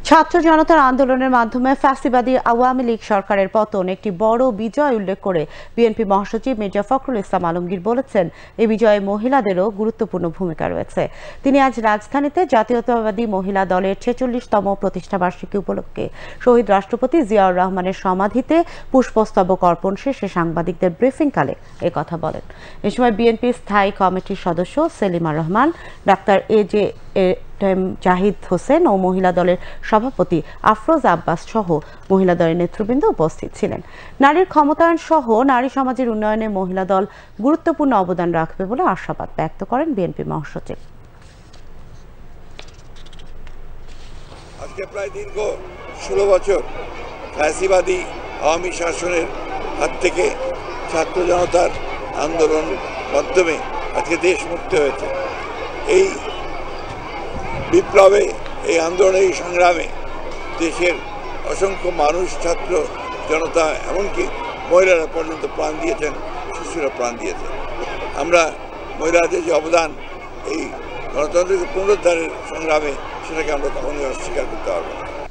ছাত্র জনতার আন্দোলনের মাধ্যমে ফ্যাসিবাদী আওয়ামী লীগ সরকারের পতন একটি বড় বিজয় উল্লেখ করে বিএনপি মহাসচিব মির্জা ফখরুল ইসলাম আলমগীর বলেছেন, এই বিজয়ে মহিলাদেরও গুরুত্বপূর্ণ ভূমিকা রয়েছে। তিনি আজ রাজধানীতে জাতীয়তাবাদী মহিলা দলের ৪৬তম প্রতিষ্ঠাবার্ষিকী উপলক্ষে শহীদ রাষ্ট্রপতি জিয়াউর রহমানের সমাধিতে পুষ্পস্তবক অর্পণ শেষে সাংবাদিকদের ব্রিফিংকালে একথা বলেন। এ সময় বিএনপি স্থায়ী কমিটির সদস্য সেলিমা রহমান, ডাক্তার জাহিদ হোসেন ও মহিলা দলের সভাপতি আফরোজ আব্বাস সহ মহিলা দলের নেতৃবৃন্দ উপস্থিত ছিলেন। নারীর ক্ষমতায়ন সহ নারী সমাজের উন্নয়নে মহিলা দল গুরুত্বপূর্ণ অবদান রাখবে বলে আশাবাদ ব্যক্ত করেন বিএনপি মহাসচিব। আজকে প্রায় দীর্ঘ 16 বছর ফ্যাসিবাদী আওয়ামী শাসনের হাত থেকে ছাত্র জনতার আন্দোলন মাধ্যমে আজকে দেশ মুক্ত হয়েছে। এই বিপ্লবে, এই আন্দোলনে, এই সংগ্রামে দেশের অসংখ্য মানুষ, ছাত্র জনতা, এমনকি মহিলারা পর্যন্ত প্রাণ দিয়েছেন, শিশুরা প্রাণ দিয়েছেন। আমরা মহিলাদের যে অবদান এই গণতন্ত্রকে পুনরুদ্ধারের সংগ্রামে, সেটাকে আমরা কখনোই অস্বীকার করতে পারবো না।